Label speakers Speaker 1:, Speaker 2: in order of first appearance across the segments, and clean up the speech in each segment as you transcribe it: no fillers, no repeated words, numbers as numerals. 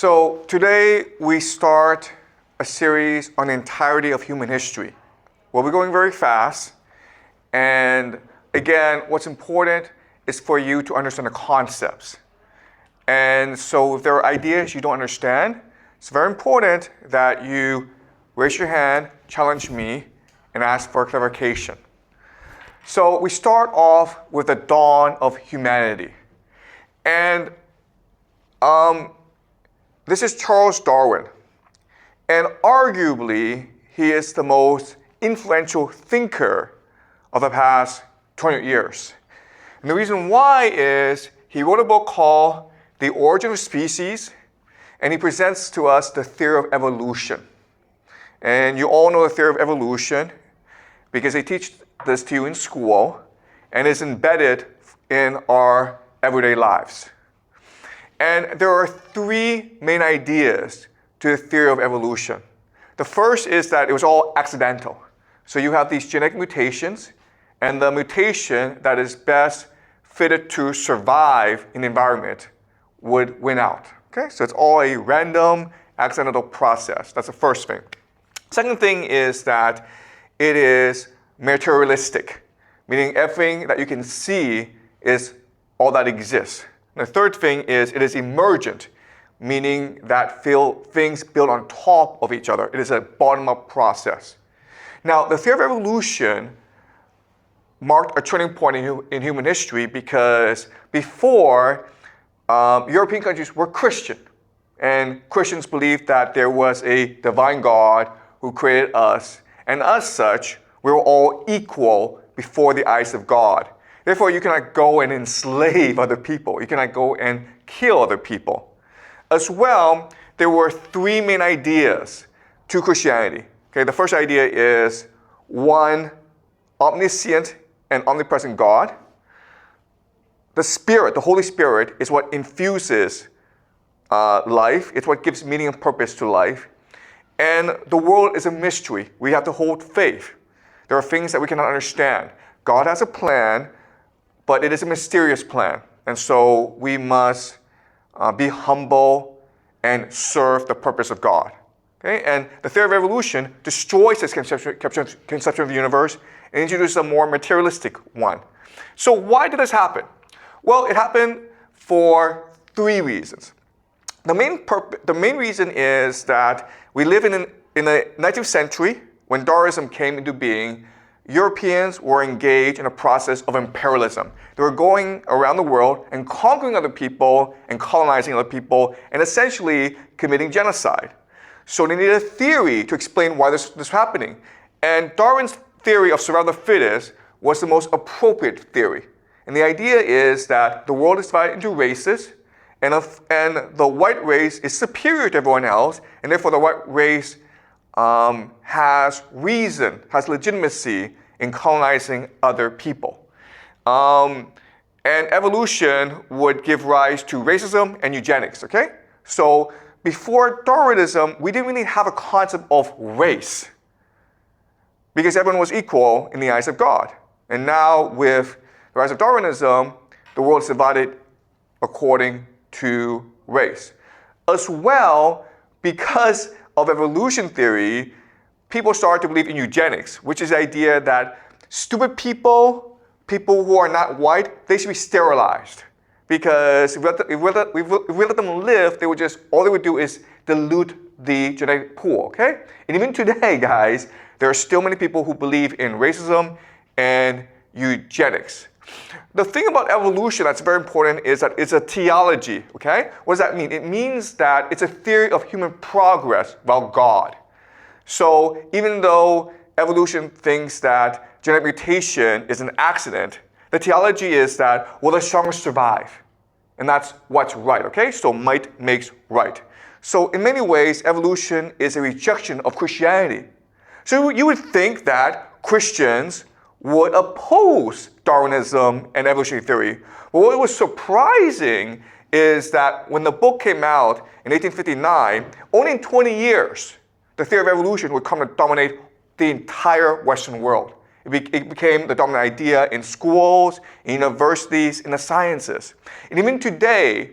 Speaker 1: So today we start a series on the entirety of human history. Well, we're going very fast. And again, what's important is for you to understand the concepts. And so if there are ideas you don't understand, it's very important that you raise your hand, challenge me, and ask for clarification. So we start off with the dawn of humanity. And this is Charles Darwin. And arguably, he is the most influential thinker of the past 200 years. And the reason why is he wrote a book called The Origin of Species, and he presents to us the theory of evolution. And you all know the theory of evolution because they teach this to you in school, and it's embedded in our everyday lives. And there are three main ideas to the theory of evolution. The first is that it was all accidental. So you have these genetic mutations, and the mutation that is best fitted to survive in the environment would win out. Okay? So it's all a random, accidental process. That's the first thing. Second thing is that it is materialistic, meaning everything that you can see is all that exists. And the third thing is it is emergent, meaning that things build on top of each other. It is a bottom-up process. Now, the theory of evolution marked a turning point in human history because before, European countries were Christian. And Christians believed that there was a divine God who created us. And as such, we were all equal before the eyes of God. Therefore, you cannot go and enslave other people. You cannot go and kill other people. As well, there were three main ideas to Christianity. Okay, the first idea is one omniscient and omnipresent God. The Spirit, the Holy Spirit, is what infuses life. It's what gives meaning and purpose to life. And the world is a mystery. We have to hold faith. There are things that we cannot understand. God has a plan, but it is a mysterious plan. And so we must be humble and serve the purpose of God. Okay? And the theory of evolution destroys this conception of the universe and introduces a more materialistic one. So why did this happen? Well, it happened for three reasons. The main reason is that we live in the 19th century, when Darwinism came into being. Europeans were engaged in a process of imperialism. They were going around the world and conquering other people and colonizing other people and essentially committing genocide. So they needed a theory to explain why this was happening. And Darwin's theory of survival of the fittest was the most appropriate theory. And the idea is that the world is divided into races, and the white race is superior to everyone else, and therefore the white race has legitimacy in colonizing other people. And evolution would give rise to racism and eugenics, okay? So before Darwinism, we didn't really have a concept of race because everyone was equal in the eyes of God. And now with the rise of Darwinism, the world is divided according to race. As well, because of evolution theory, people started to believe in eugenics, which is the idea that stupid people who are not white, they should be sterilized. Because if we let them live, all they would do is dilute the genetic pool, okay? And even today, guys, there are still many people who believe in racism and eugenics. The thing about evolution that's very important is that it's a theology, okay? What does that mean? It means that it's a theory of human progress about God. So even though evolution thinks that genetic mutation is an accident, the theology is that, well, the strongest survive. And that's what's right, okay? So might makes right. So in many ways, evolution is a rejection of Christianity. So you would think that Christians would oppose Darwinism and evolutionary theory. But what was surprising is that when the book came out in 1859, only in 20 years, the theory of evolution would come to dominate the entire Western world. It became the dominant idea in schools, in universities, in the sciences. And even today,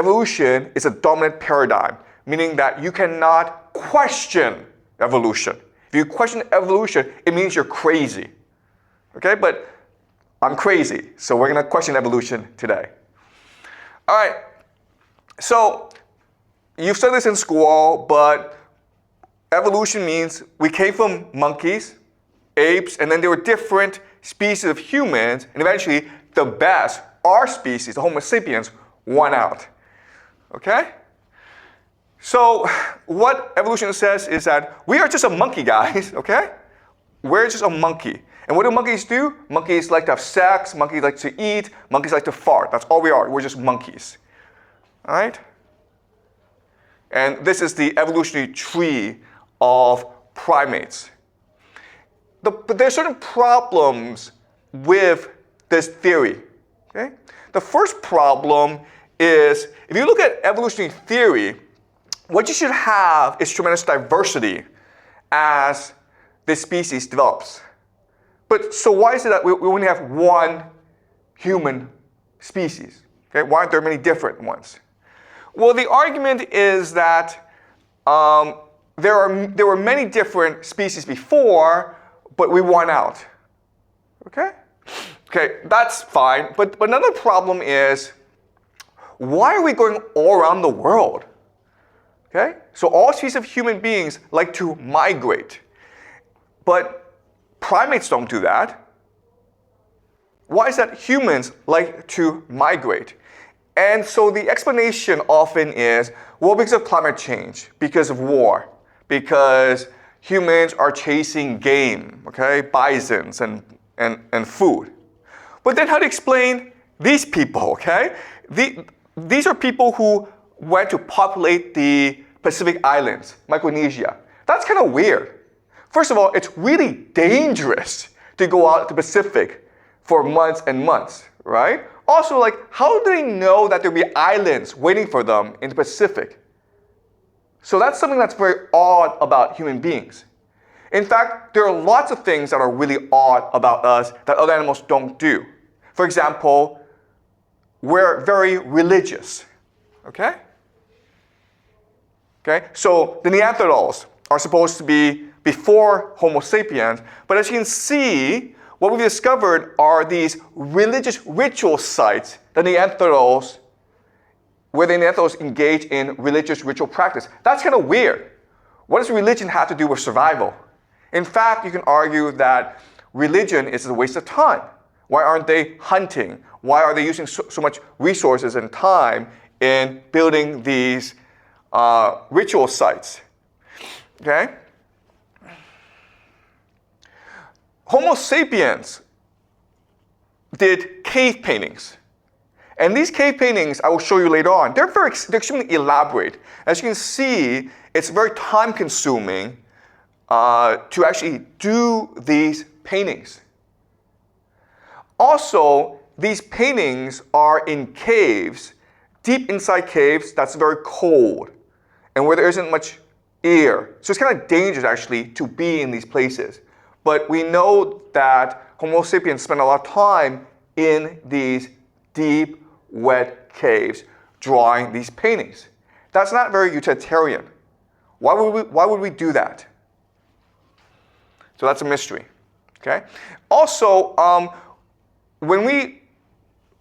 Speaker 1: evolution is a dominant paradigm, meaning that you cannot question evolution. If you question evolution, it means you're crazy. Okay, but I'm crazy, so we're going to question evolution today. All right, so you've studied this in school, but evolution means we came from monkeys, apes, and then there were different species of humans, and eventually the best, our species, the Homo sapiens, won out. Okay? So what evolution says is that we are just a monkey, guys, okay? We're just a monkey. And what do monkeys do? Monkeys like to have sex, monkeys like to eat, monkeys like to fart. That's all we are. We're just monkeys. All right? And this is the evolutionary tree of primates. But there are certain problems with this theory. Okay? The first problem is, if you look at evolutionary theory, what you should have is tremendous diversity as this species develops. But so why is it that we only have one human species? Okay? Why aren't there many different ones? Well, the argument is that there were many different species before, but we won out. Okay? Okay, that's fine. But another problem is, why are we going all around the world? Okay? So all species of human beings like to migrate. But primates don't do that. Why is that humans like to migrate? And so the explanation often is, well, because of climate change, because of war, because humans are chasing game, okay, bisons and food. But then how to explain these people, okay? These are people who went to populate the Pacific Islands, Micronesia. That's kind of weird. First of all, it's really dangerous to go out to the Pacific for months and months, right? Also, like, how do they know that there'll be islands waiting for them in the Pacific? So that's something that's very odd about human beings. In fact, there are lots of things that are really odd about us that other animals don't do. For example, we're very religious, okay? Okay, so the Neanderthals are supposed to be before Homo sapiens, but as you can see, what we've discovered are these religious ritual sites that where the Neanderthals engage in religious ritual practice. That's kind of weird. What does religion have to do with survival? In fact, you can argue that religion is a waste of time. Why aren't they hunting? Why are they using so much resources and time in building these ritual sites? Okay? Homo sapiens did cave paintings. And these cave paintings, I will show you later on, they're extremely elaborate. As you can see, it's very time-consuming to actually do these paintings. Also, these paintings are in caves, deep inside caves that's very cold, and where there isn't much air. So it's kind of dangerous, actually, to be in these places. But we know that Homo sapiens spent a lot of time in these deep, wet caves drawing these paintings. That's not very utilitarian. Why would we do that? So that's a mystery. Okay? Also, when we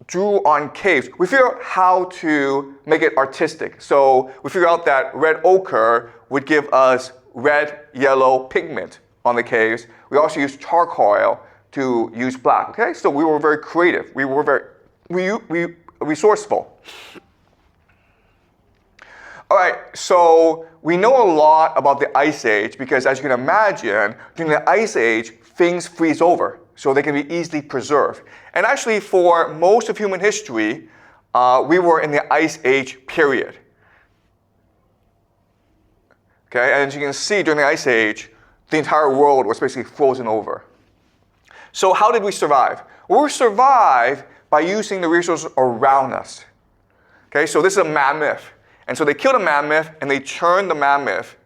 Speaker 1: drew on caves, we figured out how to make it artistic. So we figured out that red ochre would give us red, yellow pigment on the caves. We also used charcoal to use black. Okay? So we were very creative. We were very resourceful. All right, so we know a lot about the Ice Age because, as you can imagine, during the Ice Age, things freeze over, so they can be easily preserved. And actually, for most of human history, we were in the Ice Age period. Okay, and as you can see, during the Ice Age, the entire world was basically frozen over. So how did we survive? Well, we survived by using the resources around us. Okay, so this is a mammoth. And so they killed a mammoth and they turned the mammoth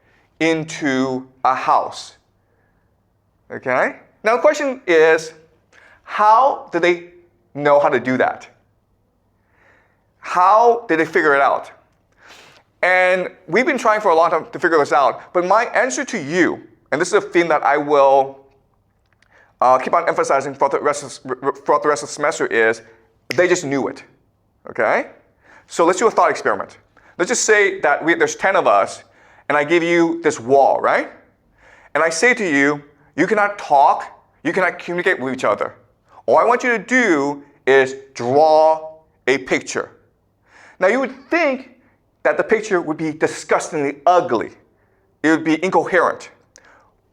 Speaker 1: into a house. Okay? Now the question is, how did they know how to do that? how did they figure it out? And we've been trying for a long time to figure this out. But my answer to you, and this is a theme that I will keep on emphasizing throughout the rest of the semester, is they just knew it. Okay? So let's do a thought experiment. Let's just say that there's 10 of us, and I give you this wall, right? And I say to you, you cannot talk, you cannot communicate with each other. All I want you to do is draw a picture. Now you would think that the picture would be disgustingly ugly. It would be incoherent.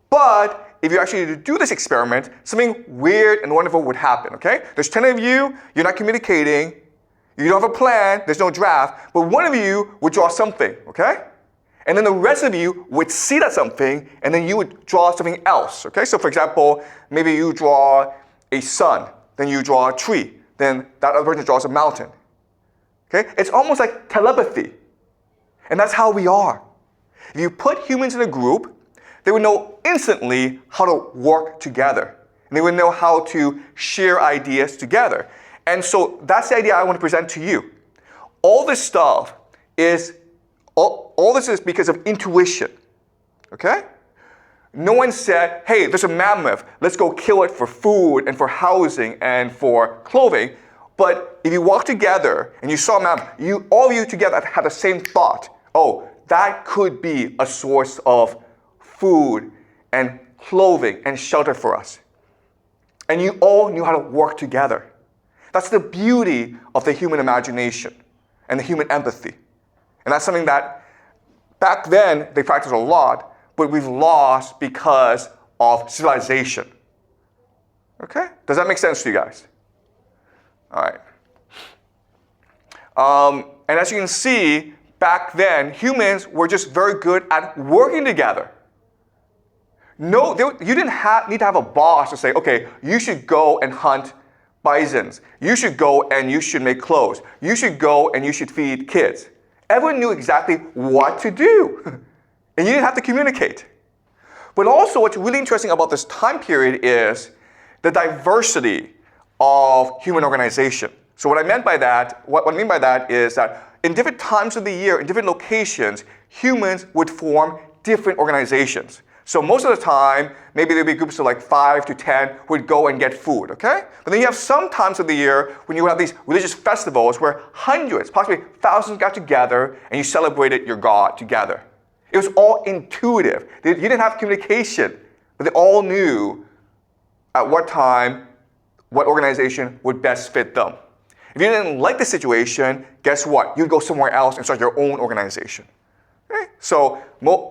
Speaker 1: But if you actually do this experiment, something weird and wonderful would happen, okay? There's 10 of you, you're not communicating, you don't have a plan, there's no draft, but one of you would draw something, okay? And then the rest of you would see that something, and then you would draw something else, okay? So for example, maybe you draw a sun, then you draw a tree, then that other person draws a mountain, okay? It's almost like telepathy. And that's how we are. If you put humans in a group, they would know instantly how to work together. And they would know how to share ideas together. And so that's the idea I want to present to you. All this stuff is, all this is because of intuition. Okay? No one said, hey, there's a mammoth, let's go kill it for food and for housing and for clothing. But if you walk together and you saw a mammoth, all of you together had the same thought. Oh, that could be a source of food and clothing and shelter for us. And you all knew how to work together. That's the beauty of the human imagination and the human empathy. And that's something that back then they practiced a lot, but we've lost because of civilization. Okay? Does that make sense to you guys? All right. And as you can see, back then, humans were just very good at working together. No, you didn't need to have a boss to say, okay, you should go and hunt bisons. You should go and you should make clothes. You should go and you should feed kids. Everyone knew exactly what to do. And you didn't have to communicate. But also what's really interesting about this time period is the diversity of human organization. So what I mean by that is that in different times of the year, in different locations, humans would form different organizations. So most of the time, maybe there'd be groups of like 5 to 10 who would go and get food, okay? But then you have some times of the year when you have these religious festivals where hundreds, possibly thousands got together and you celebrated your God together. It was all intuitive. You didn't have communication, but they all knew at what time, what organization would best fit them. If you didn't like the situation, guess what? You'd go somewhere else and start your own organization. Okay? So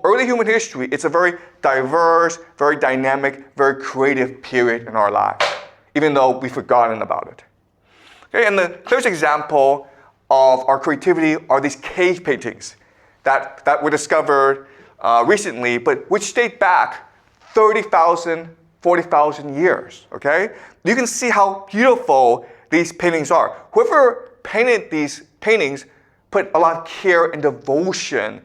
Speaker 1: early human history, it's a very diverse, very dynamic, very creative period in our lives, even though we've forgotten about it. Okay? And the clearest example of our creativity are these cave paintings that were discovered recently, but which date back 30,000, 40,000 years. Okay? You can see how beautiful these paintings are. Whoever painted these paintings put a lot of care and devotion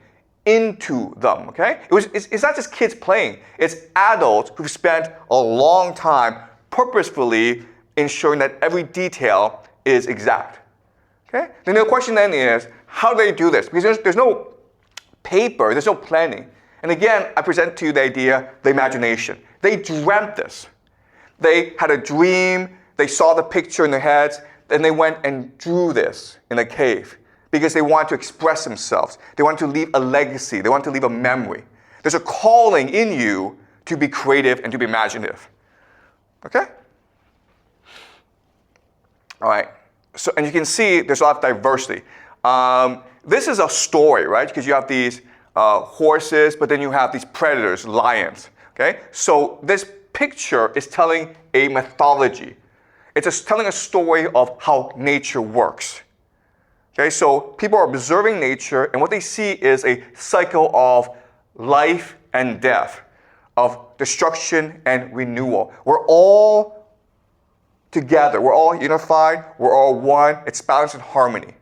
Speaker 1: into them, okay? It's not just kids playing. It's adults who've spent a long time purposefully ensuring that every detail is exact, okay? Then the question then is, how do they do this? Because there's no paper, there's no planning. And again, I present to you the idea, the imagination. They dreamt this. They had a dream, they saw the picture in their heads, and they went and drew this in a cave because they wanted to express themselves. They wanted to leave a legacy. They wanted to leave a memory. There's a calling in you to be creative and to be imaginative. Okay? All right. So, and you can see there's a lot of diversity. This is a story, right? Because you have these horses, but then you have these predators, lions. Okay? So this picture is telling a mythology. It's just telling a story of how nature works. Okay, so people are observing nature, and what they see is a cycle of life and death, of destruction and renewal. We're all together. We're all unified. We're all one. It's balance and harmony.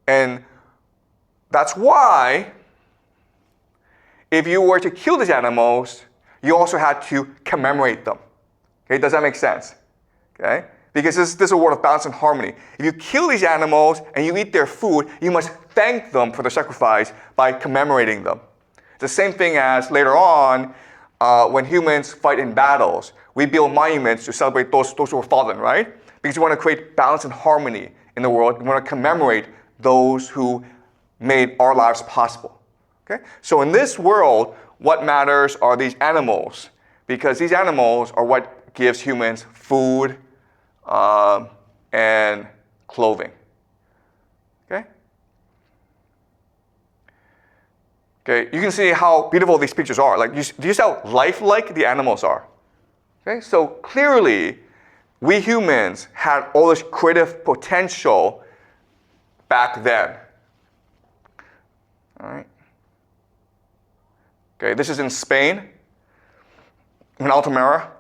Speaker 1: And that's why if you were to kill these animals, you also had to commemorate them. Okay, does that make sense? Okay? Because this is a world of balance and harmony. If you kill these animals and you eat their food, you must thank them for their sacrifice by commemorating them. It's the same thing as later on, when humans fight in battles, we build monuments to celebrate those who were fallen, right? Because we want to create balance and harmony in the world. We want to commemorate those who made our lives possible. Okay? So in this world, what matters are these animals, because these animals are what gives humans food and clothing. Okay? Okay, you can see how beautiful these pictures are. Like, do you see how lifelike the animals are? Okay, so clearly, we humans had all this creative potential back then. All right. Okay, this is in Spain, in Altamira.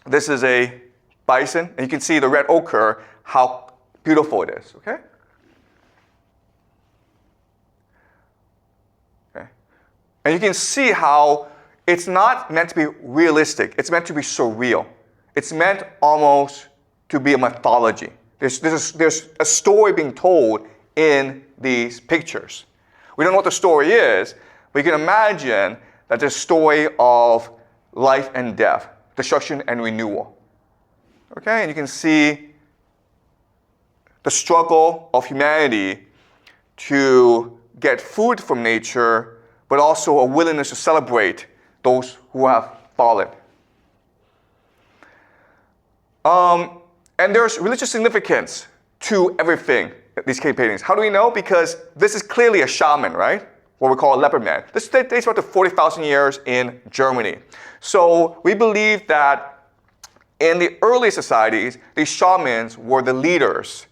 Speaker 1: This is a bison, and you can see the red ochre, how beautiful it is. Okay. Okay. And you can see how it's not meant to be realistic. It's meant to be surreal. It's meant almost to be a mythology. There's a story being told in these pictures. We don't know what the story is, but you can imagine that there's a story of life and death, destruction and renewal. Okay, and you can see the struggle of humanity to get food from nature, but also a willingness to celebrate those who have fallen. And there's religious significance to everything, these cave paintings. How do we know? Because this is clearly a shaman, right? What we call a leopard man. This dates back to 40,000 years in Germany. So we believe that in the early societies, these shamans were the leaders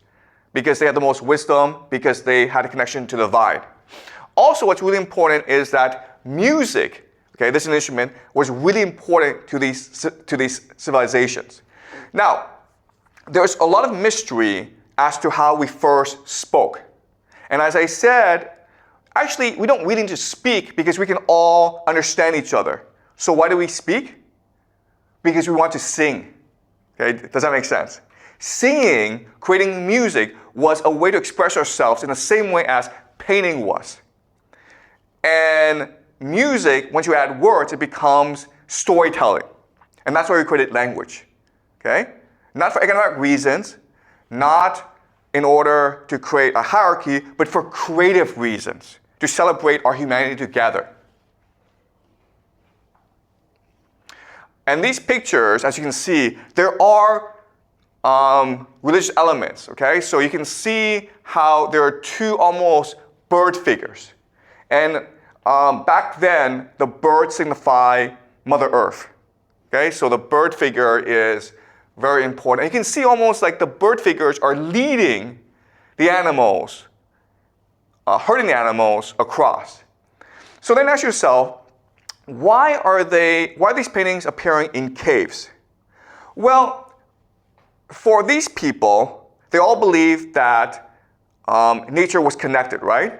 Speaker 1: because they had the most wisdom, because they had a connection to the divine. Also, what's really important is that music, okay, this instrument, was really important to these civilizations. Now, there's a lot of mystery as to how we first spoke. And as I said, actually, we don't really need to speak because we can all understand each other. So why do we speak? Because we want to sing. Okay, does that make sense? Singing, creating music, was a way to express ourselves in the same way as painting was. And music, once you add words, it becomes storytelling. And that's why we created language. Okay? Not for economic reasons, not in order to create a hierarchy, but for creative reasons, to celebrate our humanity together. And these pictures, as you can see, there are religious elements, okay? So you can see how there are two almost bird figures. And back then, the birds signify Mother Earth, okay? So the bird figure is very important. And you can see almost like the bird figures are leading the animals, herding the animals across. So then ask yourself, why are these paintings appearing in caves? Well, for these people, they all believe that nature was connected, right?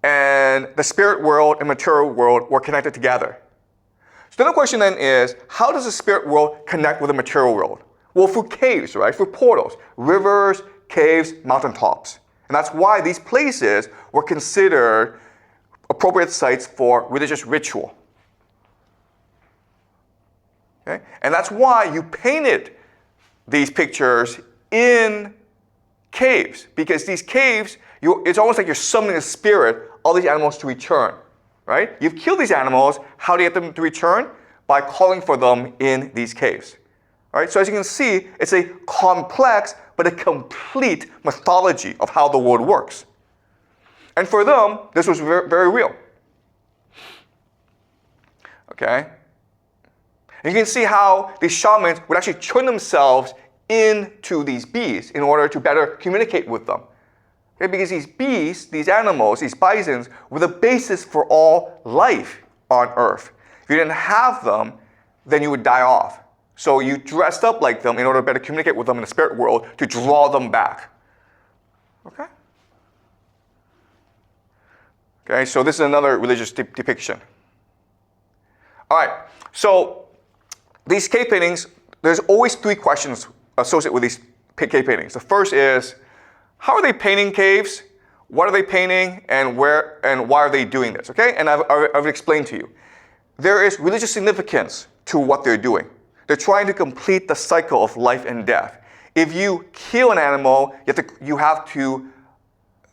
Speaker 1: And the spirit world and material world were connected together. So the question then is, how does the spirit world connect with the material world? Well, through caves, right? Through portals, rivers, caves, mountaintops. And that's why these places were considered appropriate sites for religious ritual. Okay? And that's why you painted these pictures in caves, because these caves, it's almost like you're summoning the spirit of these animals to return. Right? You've killed these animals. How do you get them to return? By calling for them in these caves. All right? So as you can see, it's a complex but a complete mythology of how the world works. And for them, this was very, very real. Okay? And you can see how these shamans would actually turn themselves into these beasts in order to better communicate with them. Okay, because these beasts, these animals, these bisons, were the basis for all life on Earth. If you didn't have them, then you would die off. So you dressed up like them in order to better communicate with them in the spirit world to draw them back. Okay? Okay, so this is another religious depiction. All right, so these cave paintings, there's always three questions associated with these cave paintings. The first is, how are they painting caves? What are they painting, and where and why are they doing this? Okay, and I've explained to you. There is religious significance to what they're doing. They're trying to complete the cycle of life and death. If you kill an animal, you have to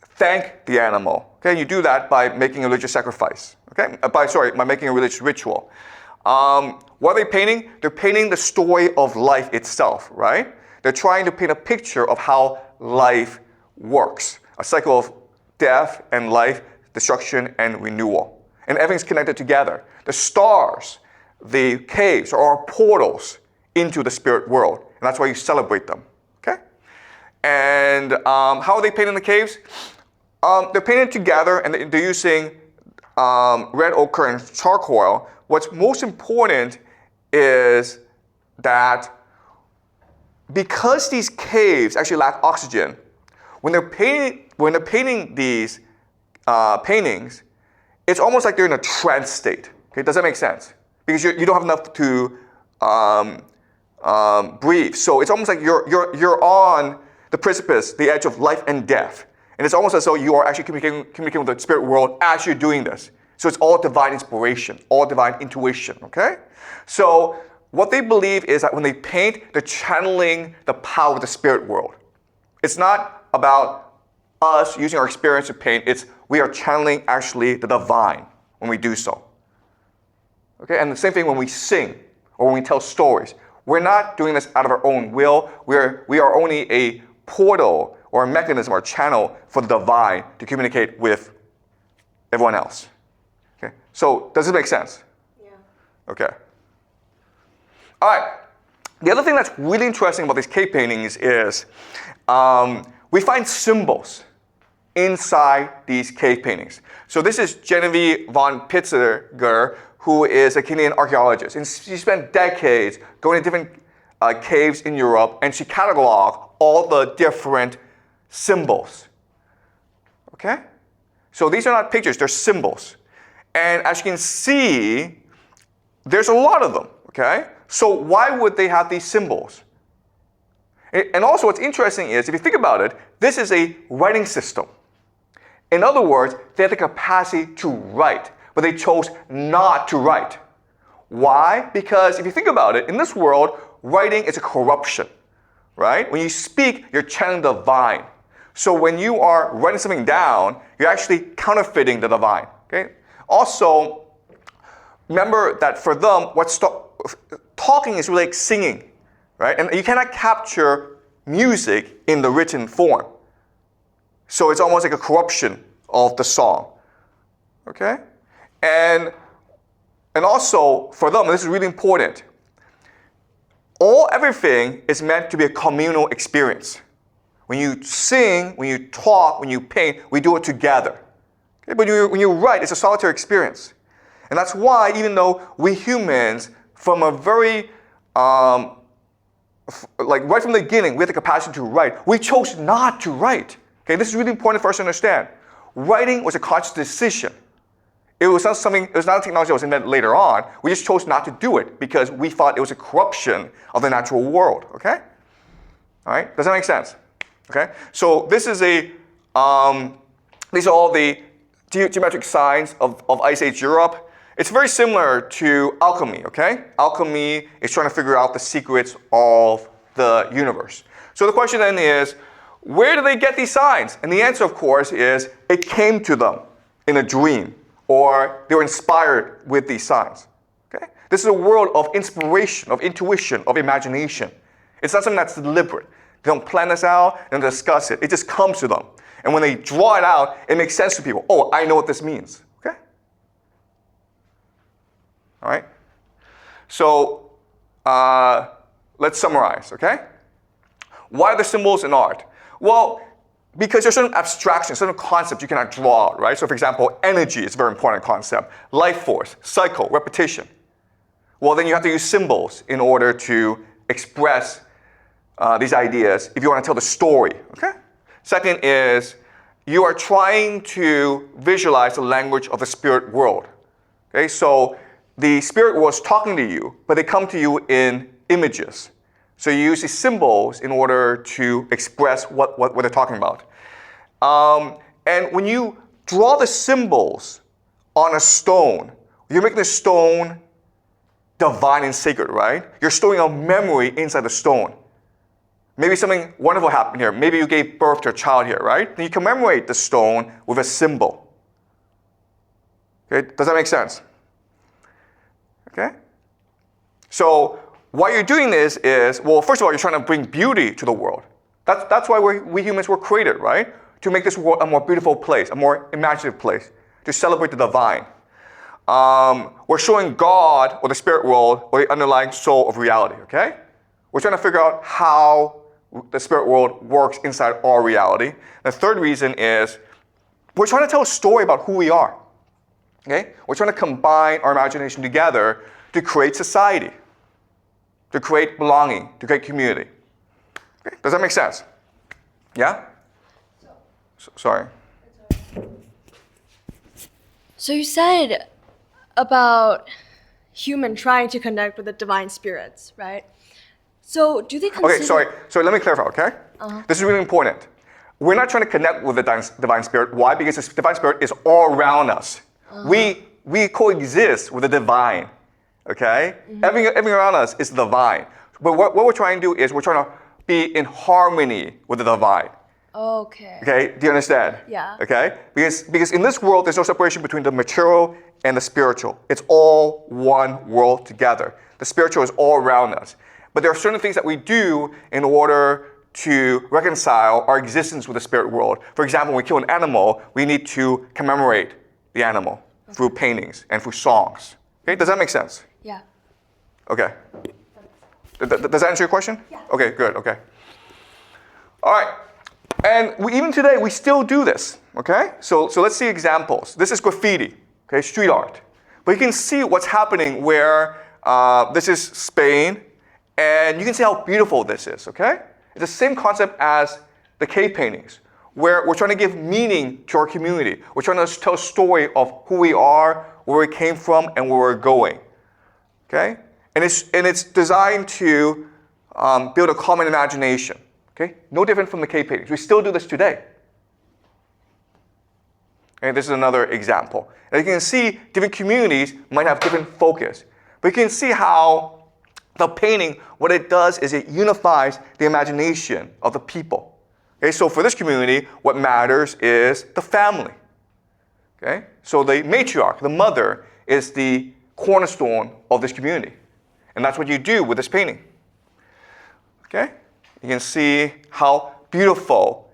Speaker 1: thank the animal. Okay, you do that by making a religious sacrifice. Okay, by making a religious ritual. What are they painting? They're painting the story of life itself, right? They're trying to paint a picture of how life works. A cycle of death and life, destruction and renewal. And everything's connected together. The stars, the caves are portals into the spirit world. And that's why you celebrate them, okay? And how are they painting the caves? They're painted together and they're using red ochre and charcoal. What's most important is that because these caves actually lack oxygen, when they're painting these paintings, it's almost like they're in a trance state. Okay, does that make sense? Because you don't have enough to breathe. So it's almost like you're on the precipice, the edge of life and death. And it's almost as though you are actually communicating with the spirit world as you're doing this. So it's all divine inspiration, all divine intuition, okay? So what they believe is that when they paint, they're channeling the power of the spirit world. It's not about us using our experience to paint. It's we are channeling actually the divine when we do so. Okay, and the same thing when we sing or when we tell stories. We're not doing this out of our own will. We are only a portal or a mechanism or a channel for the divine to communicate with everyone else. Okay, so does this make sense? Yeah. Okay. All right. The other thing that's really interesting about these cave paintings is we find symbols inside these cave paintings. So this is Genevieve von Pitziger, who is a Canadian archaeologist. And she spent decades going to different caves in Europe, and she cataloged all the different symbols. Okay? So these are not pictures, they're symbols. And as you can see, there's a lot of them. Okay? So why would they have these symbols? And also what's interesting is, if you think about it, this is a writing system. In other words, they have the capacity to write, but they chose not to write. Why? Because if you think about it, in this world, writing is a corruption, right? When you speak, you're channeling the divine. So when you are writing something down, you're actually counterfeiting the divine, okay? Also, remember that for them, talking is really like singing, right? And you cannot capture music in the written form. So it's almost like a corruption of the song, okay? And also, for them, this is really important, everything is meant to be a communal experience. When you sing, when you talk, when you paint, we do it together. Okay? But when you write, it's a solitary experience. And that's why, even though we humans, from a very, right from the beginning, we have the capacity to write, we chose not to write. Okay, this is really important for us to understand. Writing was a conscious decision. It was not a technology that was invented later on. We just chose not to do it because we thought it was a corruption of the natural world, okay? All right, does that make sense? Okay, so this is these are all the geometric signs of Ice Age Europe. It's very similar to alchemy, okay? Alchemy is trying to figure out the secrets of the universe. So the question then is, where do they get these signs? And the answer, of course, is it came to them in a dream, or they were inspired with these signs. Okay? This is a world of inspiration, of intuition, of imagination. It's not something that's deliberate. They don't plan this out, they don't discuss it. It just comes to them. And when they draw it out, it makes sense to people. Oh, I know what this means. Okay? All right? So let's summarize, okay? Why are there symbols in art? Well, because there's certain abstractions, certain concepts you cannot draw out, right? So for example, energy is a very important concept. Life force, cycle, repetition. Well, then you have to use symbols in order to express these ideas if you want to tell the story, okay? Second is you are trying to visualize the language of the spirit world, okay? So the spirit world is talking to you, but they come to you in images. So you use these symbols in order to express what they're talking about. And when you draw the symbols on a stone, you're making the stone divine and sacred, right? You're storing a memory inside the stone. Maybe something wonderful happened here. Maybe you gave birth to a child here, right? Then you commemorate the stone with a symbol. Okay, does that make sense? Okay? So why you're doing this is, well, first of all, you're trying to bring beauty to the world. That's why we humans were created, right? To make this world a more beautiful place, a more imaginative place, to celebrate the divine. We're showing God or the spirit world or the underlying soul of reality, okay? We're trying to figure out how the spirit world works inside our reality. The third reason is we're trying to tell a story about who we are, okay? We're trying to combine our imagination together to create society, to create belonging, to create community. Okay? Does that make sense? Yeah? Sorry.
Speaker 2: So you said about human trying to connect with the divine spirits, right? So do they consider...
Speaker 1: Okay, sorry. So let me clarify, okay? This is really important. We're not trying to connect with the divine spirit. Why? Because the divine spirit is all around us. We coexist with the divine, okay? Everything around us is divine. But what we're trying to do is we're trying to be in harmony with the divine.
Speaker 2: Okay.
Speaker 1: Okay, do you understand?
Speaker 2: Yeah.
Speaker 1: Okay? Because in this world, there's no separation between the material and the spiritual. It's all one world together. The spiritual is all around us. But there are certain things that we do in order to reconcile our existence with the spirit world. For example, when we kill an animal, we need to commemorate the animal through paintings and through songs. Okay, does that make sense?
Speaker 2: Yeah.
Speaker 1: Okay. Does that answer your question?
Speaker 2: Yeah.
Speaker 1: Okay, good, okay. All right. And even today, we still do this, okay? So let's see examples. This is graffiti, okay, street art. But you can see what's happening where this is Spain, and you can see how beautiful this is, okay? It's the same concept as the cave paintings, where we're trying to give meaning to our community. We're trying to tell a story of who we are, where we came from, and where we're going, okay? And it's designed to build a common imagination. Okay? No different from the cave paintings. We still do this today. And this is another example. And you can see different communities might have different focus. But you can see how the painting, what it does is it unifies the imagination of the people. Okay? So for this community, what matters is the family. Okay? So the matriarch, the mother, is the cornerstone of this community. And that's what you do with this painting. Okay? You can see how beautiful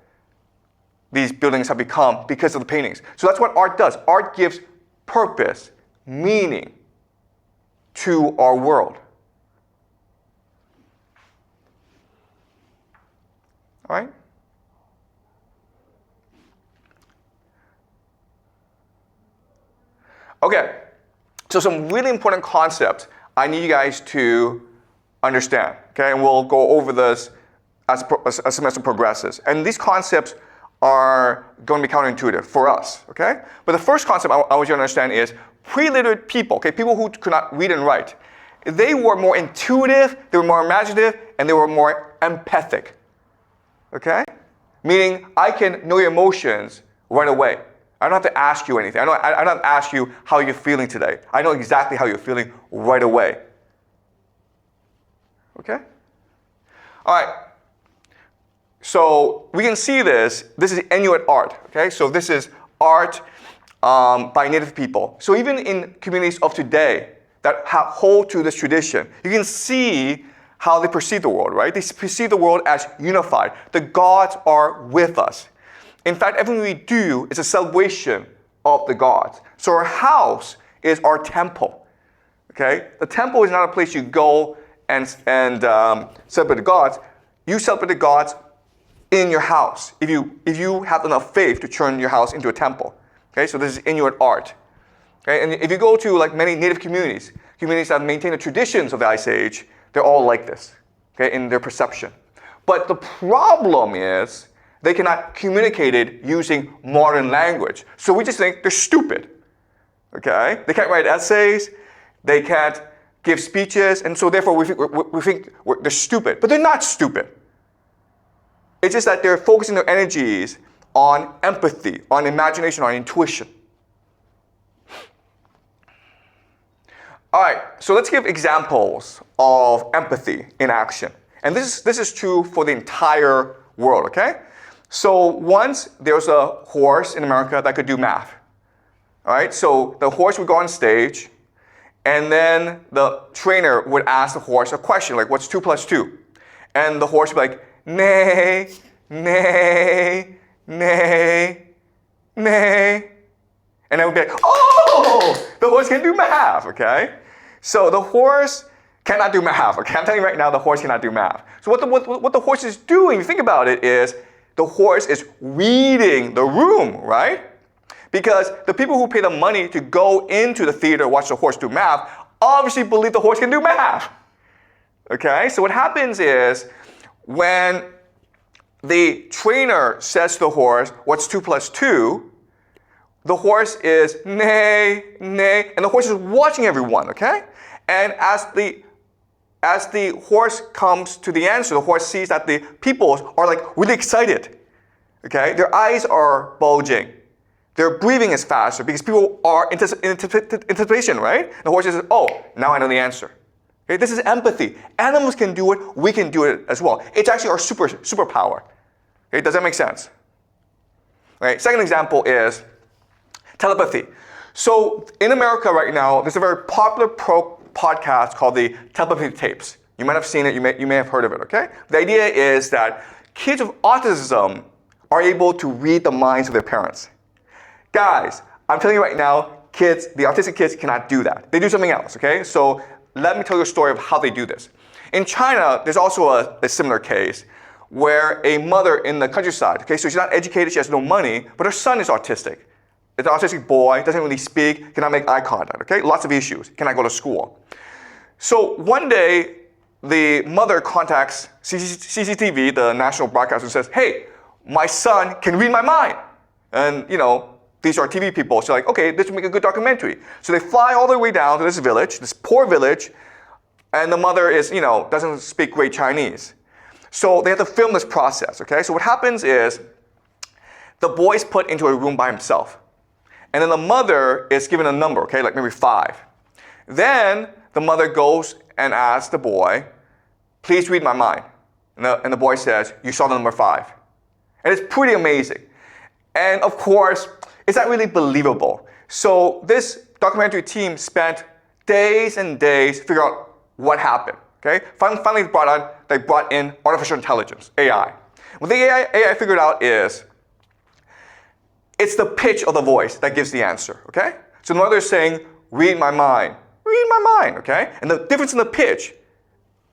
Speaker 1: these buildings have become because of the paintings. So that's what art does. Art gives purpose, meaning to our world. All right? Okay, so some really important concepts I need you guys to understand. Okay, and we'll go over this as a semester progresses. And these concepts are going to be counterintuitive for us, okay? But the first concept I want you to understand is pre-literate people, okay, people who could not read and write. They were more intuitive, they were more imaginative, and they were more empathic, okay? Meaning, I can know your emotions right away. I don't have to ask you anything. I don't have to ask you how you're feeling today. I know exactly how you're feeling right away. Okay? All right. So we can see this. This is Inuit art. Okay? So this is art by Native people. So even in communities of today that hold to this tradition, you can see how they perceive the world, right? They perceive the world as unified. The gods are with us. In fact, everything we do is a celebration of the gods. So our house is our temple. Okay? The temple is not a place you go and celebrate the gods. You celebrate the gods in your house. If you have enough faith to turn your house into a temple. Okay? So this is Inuit art. Okay? And if you go to like many Native communities that maintain the traditions of the Ice Age, they're all like this, okay, in their perception. But the problem is they cannot communicate it using modern language. So we just think they're stupid. Okay? They can't write essays. They can't give speeches, and so therefore we think they're stupid. But they're not stupid. It's just that they're focusing their energies on empathy, on imagination, on intuition. All right, so let's give examples of empathy in action. And this is true for the entire world, okay? So once there was a horse in America that could do math. All right, so the horse would go on stage, and then the trainer would ask the horse a question, like, what's 2 plus 2? And the horse would be like, nay, nay, nay, nay. And then we'd be like, oh, the horse can do math, okay? So the horse cannot do math, okay? I'm telling you right now, the horse cannot do math. So what the horse is doing, think about it, is the horse is reading the room, right? Because the people who pay the money to go into the theater to watch the horse do math obviously believe the horse can do math. Okay? So what happens is when the trainer says to the horse, what's 2 plus 2? The horse is nay, nay, and the horse is watching everyone, okay? And as the horse comes to the answer, the horse sees that the people are like really excited, okay? Their eyes are bulging. Their breathing is faster because people are in anticipation, right? The horse says, oh, now I know the answer. Okay, this is empathy. Animals can do it, we can do it as well. It's actually our superpower. Okay, does that make sense? Okay, second example is telepathy. So in America right now, there's a very popular podcast called the Telepathy Tapes. You might have seen it, you may have heard of it, okay? The idea is that kids with autism are able to read the minds of their parents. Guys, I'm telling you right now, kids, the autistic kids cannot do that. They do something else, okay? So let me tell you a story of how they do this. In China, there's also a similar case where a mother in the countryside, okay, so she's not educated, she has no money, but her son is autistic. It's an autistic boy, doesn't really speak, cannot make eye contact, okay? Lots of issues, cannot go to school. So one day, the mother contacts CCTV, the national broadcaster, and says, hey, my son can read my mind. And, you know, these are TV people. So like, okay, this will make a good documentary. So they fly all the way down to this village, this poor village, and the mother is, you know, doesn't speak great Chinese. So they have to film this process, okay? So what happens is the boy is put into a room by himself. And then the mother is given a number, okay, like maybe 5. Then the mother goes and asks the boy, please read my mind. And the boy says, you saw the number 5. And it's pretty amazing. And of course, it's not really believable. So this documentary team spent days and days to figure out what happened. Okay? Finally they brought in artificial intelligence, AI. What the AI figured out is it's the pitch of the voice that gives the answer. Okay? So the mother is saying, read my mind. Read my mind, okay? And the difference in the pitch,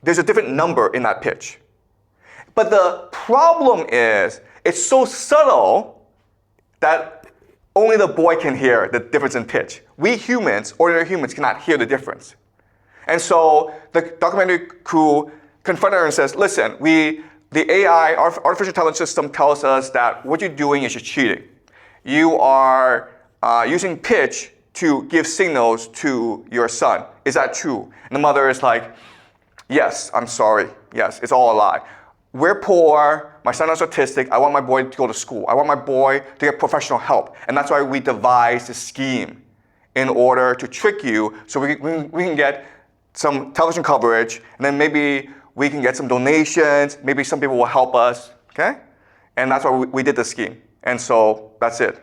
Speaker 1: there's a different number in that pitch. But the problem is, it's so subtle that only the boy can hear the difference in pitch. We humans, ordinary humans, cannot hear the difference. And so the documentary crew confronted her and says, listen, the AI, our artificial intelligence system tells us that what you're doing is you're cheating. You are using pitch to give signals to your son. Is that true? And the mother is like, yes, I'm sorry. Yes, it's all a lie. We're poor, my son is autistic, I want my boy to go to school. I want my boy to get professional help. And that's why we devised this scheme in order to trick you so we can get some television coverage, and then maybe we can get some donations, maybe some people will help us, okay? And that's why we did this scheme. And so that's it.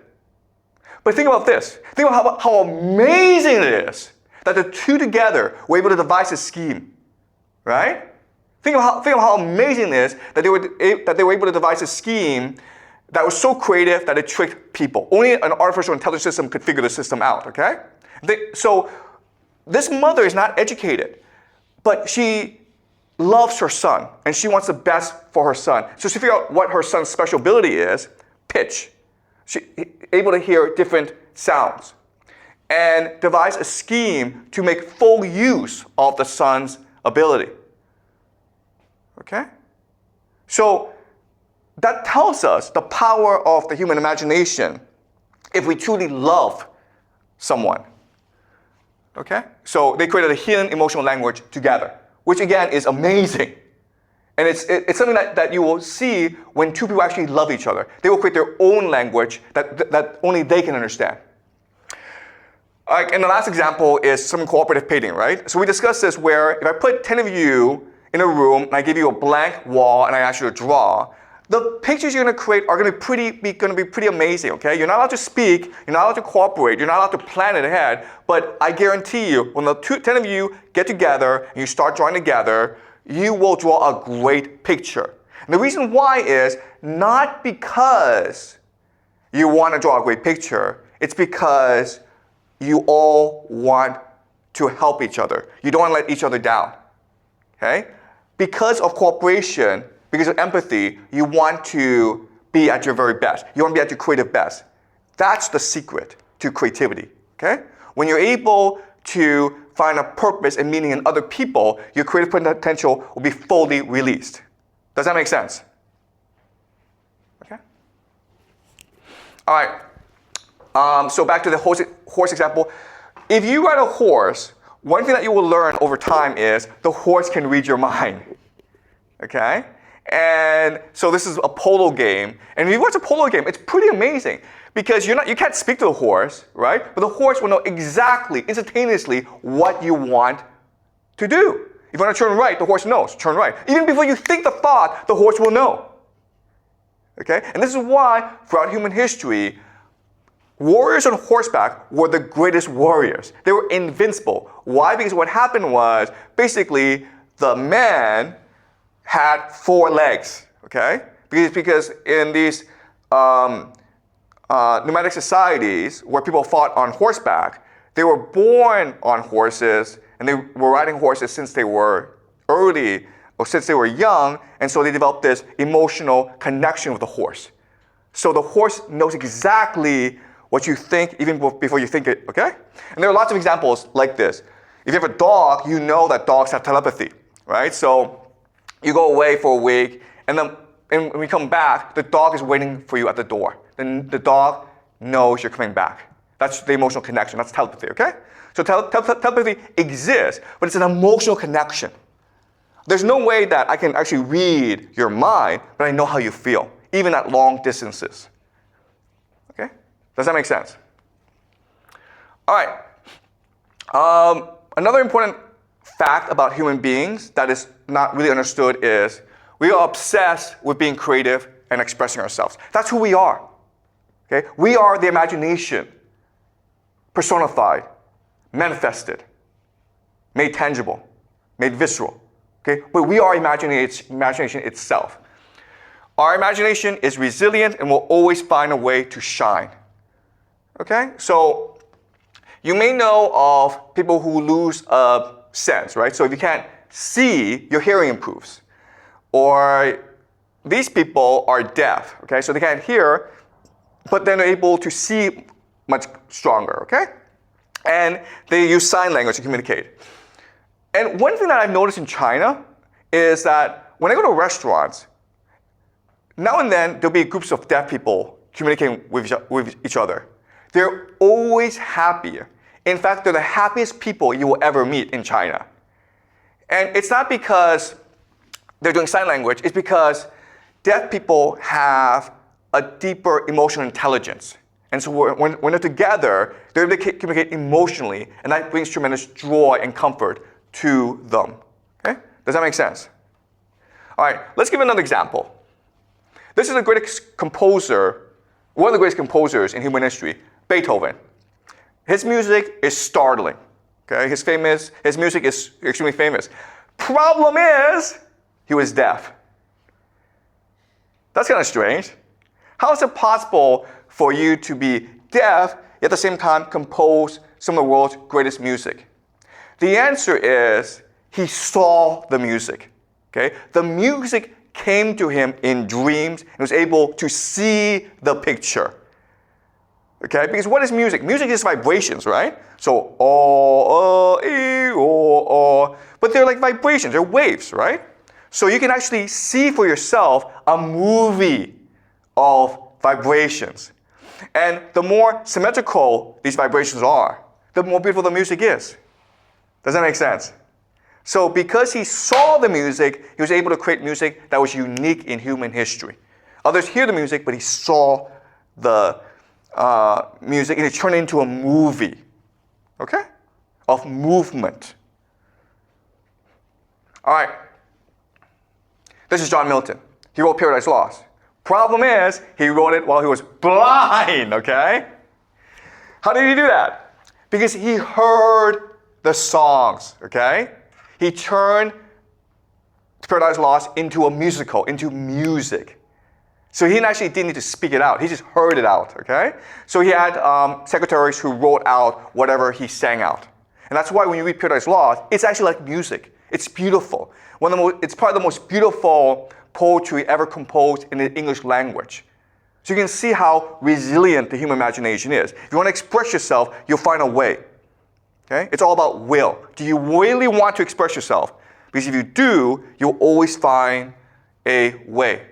Speaker 1: But think about this. Think about how amazing it is that the two together were able to devise this scheme, right? Think of how amazing it is that they were able to devise a scheme that was so creative that it tricked people. Only an artificial intelligence system could figure the system out, okay? So this mother is not educated, but she loves her son, and she wants the best for her son. So she figured out what her son's special ability is, pitch. She's able to hear different sounds, and devise a scheme to make full use of the son's ability. Okay? So that tells us the power of the human imagination if we truly love someone. Okay? So they created a hidden emotional language together, which again is amazing. And it's something that you will see when two people actually love each other. They will create their own language that only they can understand. All right, and the last example is some cooperative painting, right? So we discussed this where if I put 10 of you in a room and I give you a blank wall and I ask you to draw, the pictures you're going to create are going to be pretty amazing, okay? You're not allowed to speak, you're not allowed to cooperate, you're not allowed to plan it ahead, but I guarantee you, when the 10 of you get together and you start drawing together, you will draw a great picture. And the reason why is not because you want to draw a great picture, it's because you all want to help each other. You don't want to let each other down, okay? Because of cooperation, because of empathy, you want to be at your very best. You want to be at your creative best. That's the secret to creativity, okay? When you're able to find a purpose and meaning in other people, your creative potential will be fully released. Does that make sense? Okay? All right. So back to the horse example. If you ride a horse, one thing that you will learn over time is the horse can read your mind. Okay? And so this is a polo game. And if you watch a polo game, it's pretty amazing. Because you can't speak to the horse, right? But the horse will know exactly, instantaneously, what you want to do. If you want to turn right, the horse knows, turn right. Even before you think the thought, the horse will know. Okay? And this is why, throughout human history, warriors on horseback were the greatest warriors. They were invincible. Why? Because what happened was, basically, the man had 4 legs, okay? Because in these nomadic societies where people fought on horseback, they were born on horses and they were riding horses since they were early or since they were young, and so they developed this emotional connection with the horse. So the horse knows exactly what you think even before you think it, okay? And there are lots of examples like this. If you have a dog, you know that dogs have telepathy, right? So you go away for a week, and when we come back, the dog is waiting for you at the door. Then the dog knows you're coming back. That's the emotional connection. That's telepathy, okay? So telepathy exists, but it's an emotional connection. There's no way that I can actually read your mind, but I know how you feel, even at long distances. Okay? Does that make sense? All right. Another important fact about human beings that is not really understood is we are obsessed with being creative and expressing ourselves. That's who we are. Okay? We are the imagination, personified, manifested, made tangible, made visceral. Okay? But we are imagination itself. Our imagination is resilient and will always find a way to shine. Okay? So you may know of people who lose a sense, right? So if you can't see, your hearing improves. Or these people are deaf, okay? So they can't hear, but then they're able to see much stronger, okay? And they use sign language to communicate. And one thing that I've noticed in China is that when I go to restaurants, now and then there'll be groups of deaf people communicating with each other. They're always happier. In fact, they're the happiest people you will ever meet in China. And it's not because they're doing sign language, it's because deaf people have a deeper emotional intelligence. And so when they're together, they're able to communicate emotionally, and that brings tremendous joy and comfort to them. Okay? Does that make sense? All right, let's give another example. This is the greatest composer, one of the greatest composers in human history, Beethoven. His music is startling. Okay? His music is extremely famous. Problem is, he was deaf. That's kind of strange. How is it possible for you to be deaf, yet at the same time compose some of the world's greatest music? The answer is he saw the music. Okay? The music came to him in dreams and was able to see the picture. Okay? Because what is music? Music is vibrations, right? So, but they're like vibrations, they're waves, right? So you can actually see for yourself a movie of vibrations. And the more symmetrical these vibrations are, the more beautiful the music is. Does that make sense? So because he saw the music, he was able to create music that was unique in human history. Others hear the music, but he saw the music and it turned into a movie, okay, of movement. All right. This is John Milton. He wrote Paradise Lost. Problem is, he wrote it while he was blind, okay? How did he do that? Because he heard the songs, okay? He turned Paradise Lost into a musical, into music. So he actually didn't need to speak it out. He just heard it out, okay? So he had secretaries who wrote out whatever he sang out. And that's why when you read Paradise Lost, it's actually like music. It's beautiful. It's probably the most beautiful poetry ever composed in the English language. So you can see how resilient the human imagination is. If you want to express yourself, you'll find a way. Okay? It's all about will. Do you really want to express yourself? Because if you do, you'll always find a way.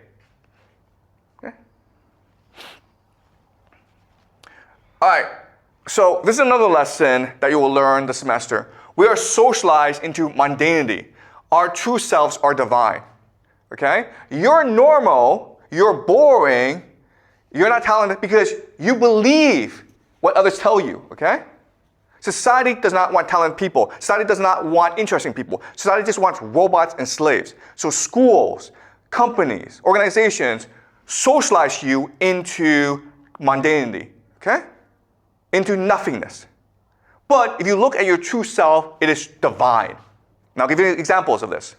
Speaker 1: Okay? All right. So this is another lesson that you will learn this semester. We are socialized into mundanity. Our true selves are divine. Okay? You're normal, you're boring, you're not talented because you believe what others tell you. Okay? Society does not want talented people. Society does not want interesting people. Society just wants robots and slaves. So schools, companies, organizations socialize you into mundanity. Okay? Into nothingness. But if you look at your true self, it is divine. Now I'll give you examples of this.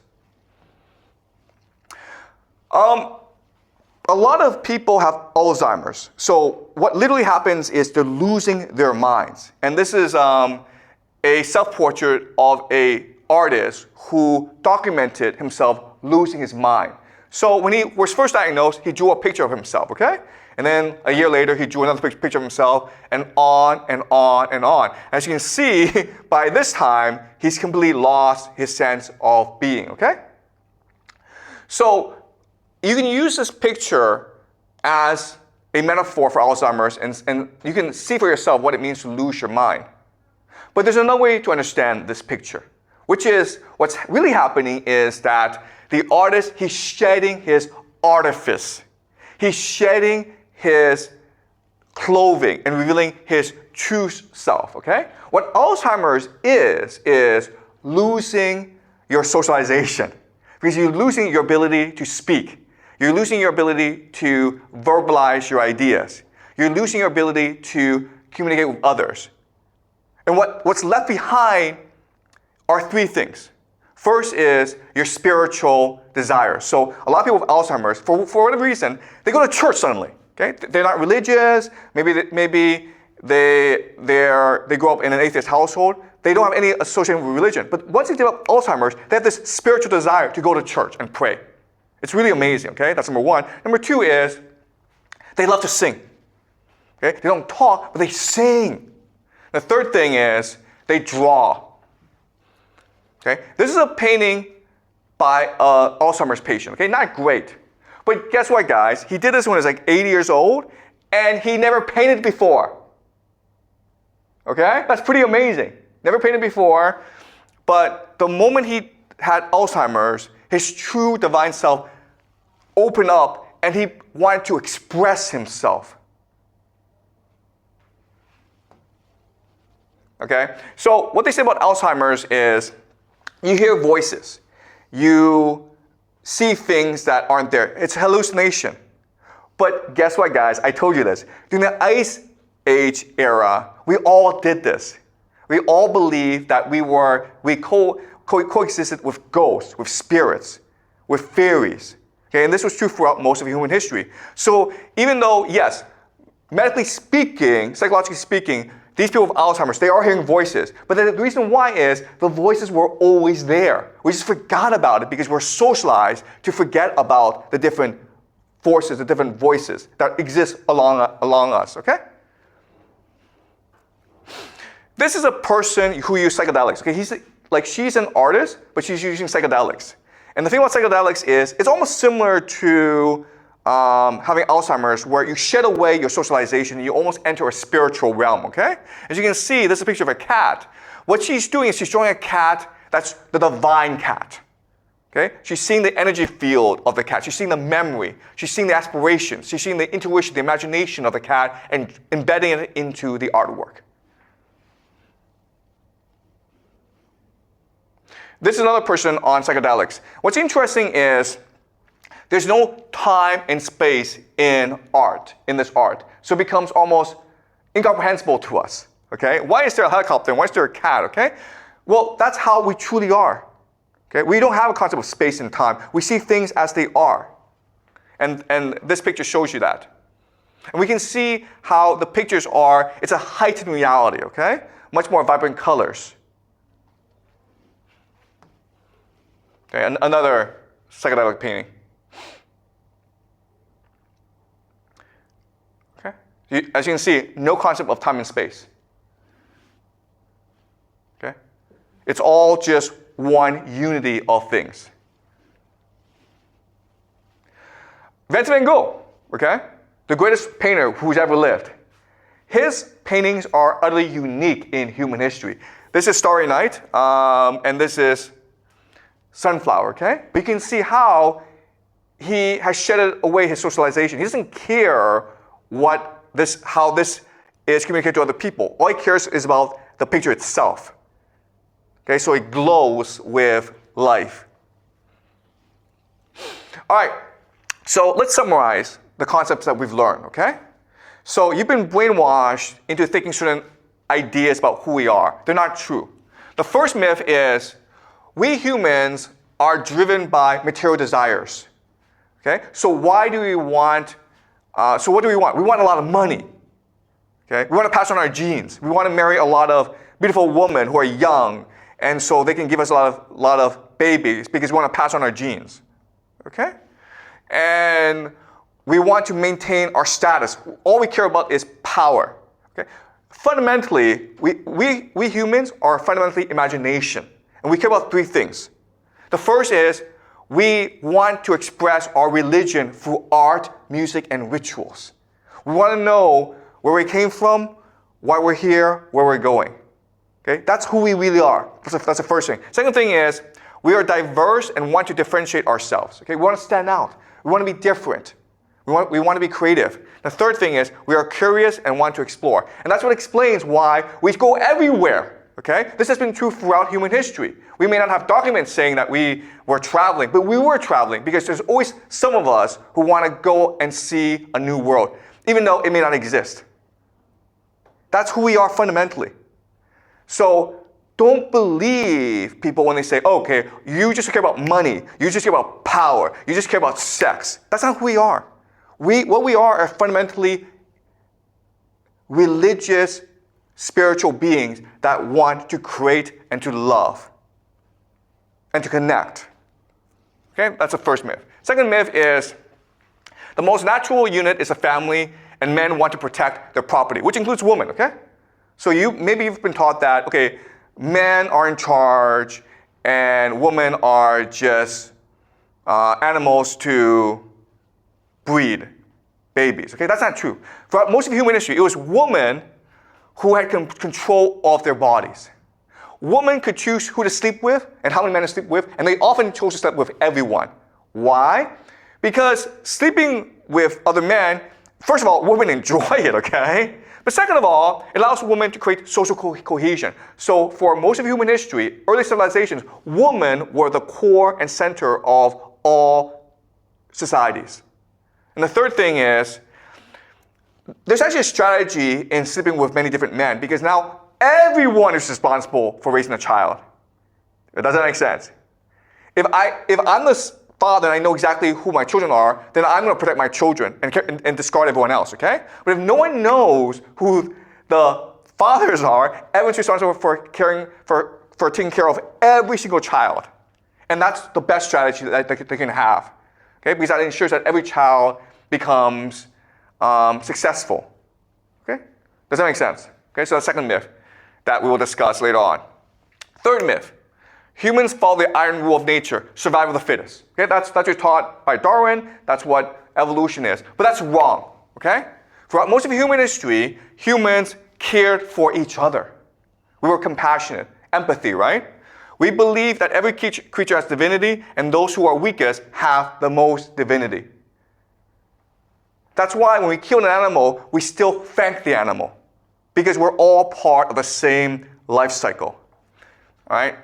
Speaker 1: A lot of people have Alzheimer's. So what literally happens is they're losing their minds. And this is a self-portrait of an artist who documented himself losing his mind. So when he was first diagnosed, he drew a picture of himself, okay? And then a year later, he drew another picture of himself, and on and on and on. As you can see, by this time, he's completely lost his sense of being, okay? So you can use this picture as a metaphor for Alzheimer's, and you can see for yourself what it means to lose your mind. But there's another way to understand this picture, which is what's really happening is that the artist, he's shedding his artifice. He's shedding his clothing and revealing his true self, okay? What Alzheimer's is losing your socialization. Because you're losing your ability to speak. You're losing your ability to verbalize your ideas. You're losing your ability to communicate with others. And what's left behind are three things. First is your spiritual desires. So a lot of people with Alzheimer's, for whatever reason, they go to church suddenly. Okay? They're not religious. Maybe they grow up in an atheist household. They don't have any association with religion. But once they develop Alzheimer's, they have this spiritual desire to go to church and pray. It's really amazing, okay? That's number one. Number two is they love to sing. Okay? They don't talk, but they sing. The third thing is they draw. Okay? This is a painting by an Alzheimer's patient. Okay? Not great. But guess what, guys? He did this when he was like 80 years old, and he never painted before. Okay? That's pretty amazing. Never painted before, but the moment he had Alzheimer's, his true divine self opened up and he wanted to express himself. Okay? So what they say about Alzheimer's is you hear voices. You see things that aren't there. It's hallucination. But guess what, guys? I told you this. During the Ice Age era, we all did this. We all believed that we coexisted with ghosts, with spirits, with fairies. Okay, and this was true throughout most of human history. So even though, yes, medically speaking, psychologically speaking, these people with Alzheimer's, they are hearing voices. But the reason why is the voices were always there. We just forgot about it because we're socialized to forget about the different forces, the different voices that exist along us, okay? This is a person who used psychedelics. Okay, she's an artist, but she's using psychedelics. And the thing about psychedelics is it's almost similar to having Alzheimer's, where you shed away your socialization, you almost enter a spiritual realm, okay? As you can see, this is a picture of a cat. What she's doing is she's showing a cat that's the divine cat, okay? She's seeing the energy field of the cat. She's seeing the memory. She's seeing the aspirations. She's seeing the intuition, the imagination of the cat, and embedding it into the artwork. This is another person on psychedelics. What's interesting is there's no time and space in art, in this art. So it becomes almost incomprehensible to us, okay? Why is there a helicopter and why is there a cat, okay? Well, that's how we truly are, okay? We don't have a concept of space and time. We see things as they are. And this picture shows you that. And we can see how the pictures are, it's a heightened reality, okay? Much more vibrant colors. Okay, another psychedelic painting. Okay, as you can see, no concept of time and space. Okay, it's all just one unity of things. Vincent van Gogh, okay, the greatest painter who's ever lived. His paintings are utterly unique in human history. This is Starry Night, and this is Sunflower, okay? But you can see how he has shedded away his socialization. He doesn't care how this is communicated to other people. All he cares is about the picture itself. Okay, so it glows with life. All right, so let's summarize the concepts that we've learned, okay? So you've been brainwashed into thinking certain ideas about who we are. They're not true. The first myth is we humans are driven by material desires. Okay? So why do we want, so what do we want? We want a lot of money. Okay? We want to pass on our genes. We want to marry a lot of beautiful women who are young, and so they can give us a lot of babies because we want to pass on our genes. Okay? And we want to maintain our status. All we care about is power. Okay? Fundamentally, we humans are fundamentally imagination. And we care about three things. The first is we want to express our religion through art, music, and rituals. We want to know where we came from, why we're here, where we're going. Okay? That's who we really are. That's the first thing. Second thing is we are diverse and want to differentiate ourselves. Okay? We want to stand out. We want to be different. We want to be creative. The third thing is we are curious and want to explore. And that's what explains why we go everywhere. Okay? This has been true throughout human history. We may not have documents saying that we were traveling, but we were traveling because there's always some of us who want to go and see a new world, even though it may not exist. That's who we are fundamentally. So don't believe people when they say, oh, okay, you just care about money, you just care about power, you just care about sex. That's not who we are. What we are fundamentally religious, spiritual beings that want to create and to love and to connect. Okay, that's the first myth. Second myth is the most natural unit is a family and men want to protect their property, which includes women, okay? So maybe you've been taught that, okay, men are in charge and women are just animals to breed babies, okay? That's not true. For most of human history, it was women who had control of their bodies. Women could choose who to sleep with and how many men to sleep with, and they often chose to sleep with everyone. Why? Because sleeping with other men, first of all, women enjoy it, okay? But second of all, it allows women to create social cohesion. So for most of human history, early civilizations, women were the core and center of all societies. And the third thing is, there's actually a strategy in sleeping with many different men because now everyone is responsible for raising a child. Does that make sense? If I'm the father and I know exactly who my children are, then I'm going to protect my children and discard everyone else, okay? But if no one knows who the fathers are, everyone's responsible for taking care of every single child. And that's the best strategy that they can have, okay? Because that ensures that every child becomes successful. Okay? Does that make sense? Okay, so the second myth that we will discuss later on. Third myth, humans follow the iron rule of nature, survival of the fittest. Okay, that's what you're taught by Darwin. That's what evolution is. But that's wrong, okay? Throughout most of human history, humans cared for each other. We were compassionate, empathy, right? We believe that every creature has divinity, and those who are weakest have the most divinity. That's why when we kill an animal, we still thank the animal, because we're all part of the same life cycle. All right?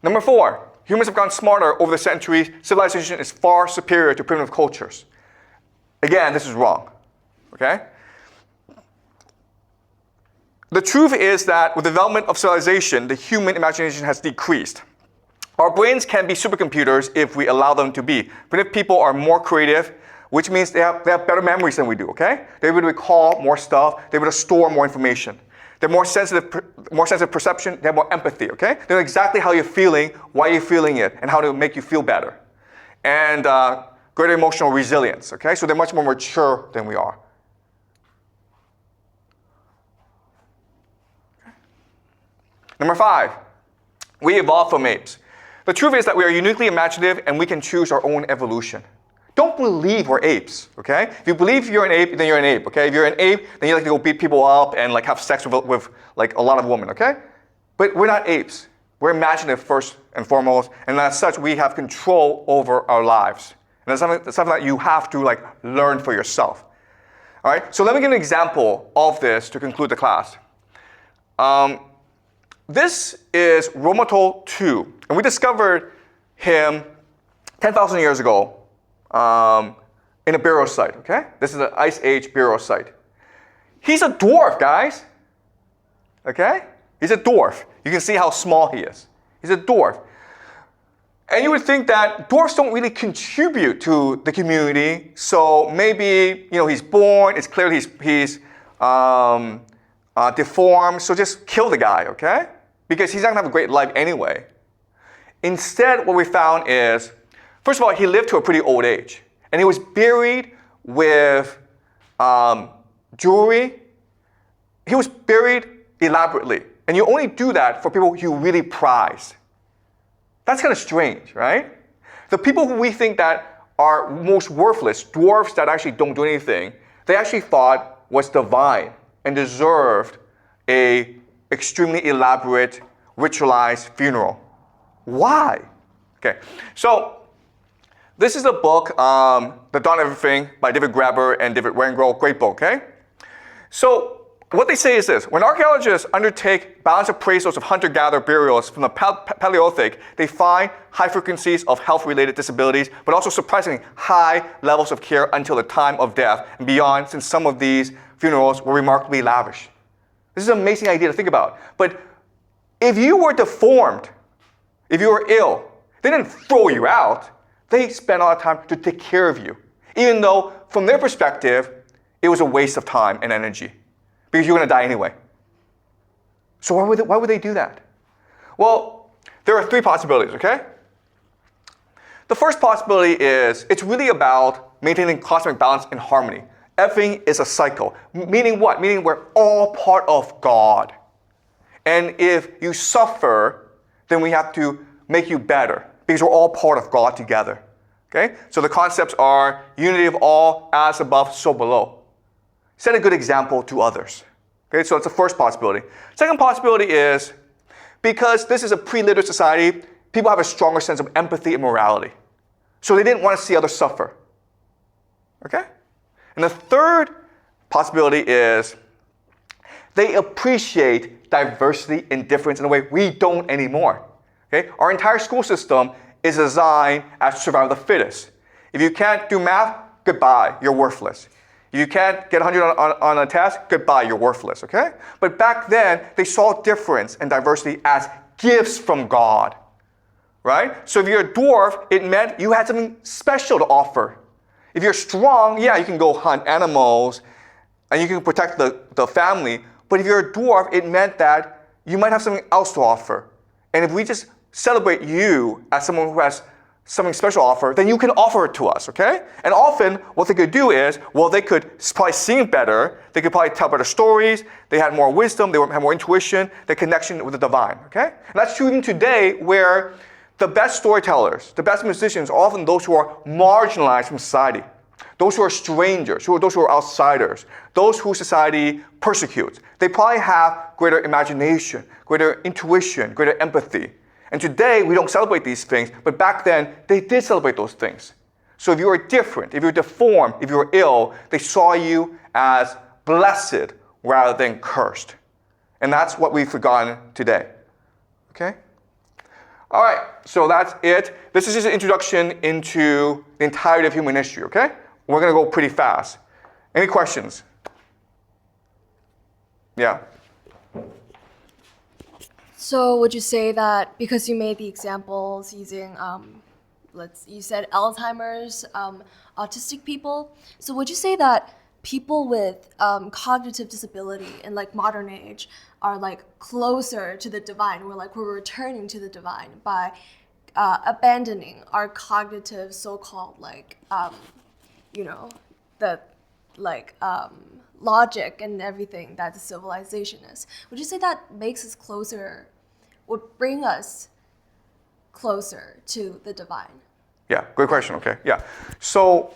Speaker 1: Number 4, humans have gotten smarter over the centuries. Civilization is far superior to primitive cultures. Again, this is wrong. Okay? The truth is that with the development of civilization, the human imagination has decreased. Our brains can be supercomputers if we allow them to be. Primitive people are more creative, which means they have better memories than we do, okay? They're able to recall more stuff. They're able to store more information. They're more sensitive perception. They have more empathy, okay? They know exactly how you're feeling, why you're feeling it, and how to make you feel better. And greater emotional resilience, okay? So they're much more mature than we are. Number 5, we evolved from apes. The truth is that we are uniquely imaginative and we can choose our own evolution. Don't believe we're apes, okay? If you believe you're an ape, then you're an ape, okay? If you're an ape, then you like to go beat people up and like have sex with like a lot of women, okay? But we're not apes. We're imaginative first and foremost, and as such, we have control over our lives. And that's something that you have to like learn for yourself. All right, so let me give an example of this to conclude the class. This is Romatol 2, and we discovered him 10,000 years ago in a burial site, okay? This is an Ice Age burial site. He's a dwarf, guys, okay? He's a dwarf. You can see how small he is. He's a dwarf. And you would think that dwarfs don't really contribute to the community, so maybe, you know, he's born, it's clear he's deformed, so just kill the guy, okay? Because he's not gonna have a great life anyway. Instead, what we found is, first of all, he lived to a pretty old age, and he was buried with jewelry. He was buried elaborately, and you only do that for people you really prize. That's kind of strange, right? The people who we think that are most worthless, dwarfs that actually don't do anything, they actually thought was divine and deserved a extremely elaborate, ritualized funeral. Why? Okay, so this is a book, The Dawn of Everything by David Graeber and David Wengrow, great book, okay? So what they say is this: when archaeologists undertake balanced appraisals of hunter-gatherer burials from the Paleolithic, they find high frequencies of health-related disabilities, but also surprisingly high levels of care until the time of death and beyond, since some of these funerals were remarkably lavish. This is an amazing idea to think about. But if you were deformed, if you were ill, they didn't throw you out. They spent a lot of time to take care of you, even though from their perspective, it was a waste of time and energy, because you're going to die anyway. So why would they do that? Well, there are 3 possibilities, okay? The first possibility is it's really about maintaining cosmic balance and harmony. Everything is a cycle. Meaning what? Meaning we're all part of God. And if you suffer, then we have to make you better, because we're all part of God together. Okay? So the concepts are unity of all, as above, so below. Set a good example to others. Okay, so that's the first possibility. Second possibility is, because this is a pre-literate society, people have a stronger sense of empathy and morality. So they didn't want to see others suffer. Okay? And the third possibility is they appreciate diversity and difference in a way we don't anymore. Okay? Our entire school system is designed as survival of the fittest. If you can't do math, goodbye, you're worthless. If you can't get 100 on a test, goodbye, you're worthless, okay? But back then, they saw difference and diversity as gifts from God, right? So if you're a dwarf, it meant you had something special to offer. If you're strong, yeah, you can go hunt animals and you can protect the family. But if you're a dwarf, it meant that you might have something else to offer. And if we just celebrate you as someone who has something special to offer, then you can offer it to us, okay? And often, what they could do is, well, they could probably sing better, they could probably tell better stories, they had more wisdom, they had more intuition, their connection with the divine, okay? And that's true even today, where The best storytellers, the best musicians are often those who are marginalized from society. Those who are strangers, those who are outsiders, those who society persecutes. They probably have greater imagination, greater intuition, greater empathy. And today, we don't celebrate these things, but back then, they did celebrate those things. So if you were different, if you were deformed, if you were ill, they saw you as blessed rather than cursed. And that's what we've forgotten today. Okay? All right, so that's it. This is just an introduction into the entirety of human history, okay? We're going to go pretty fast. Any questions? Yeah.
Speaker 2: So would you say that because you made the examples using, you said Alzheimer's, autistic people, so would you say that people with cognitive disability in like modern age are like closer to the divine, we're returning to the divine by abandoning our cognitive so-called the logic and everything that the civilization is? Would you say that makes us closer, would bring us closer to the divine?
Speaker 1: Yeah, good question, okay, yeah. So,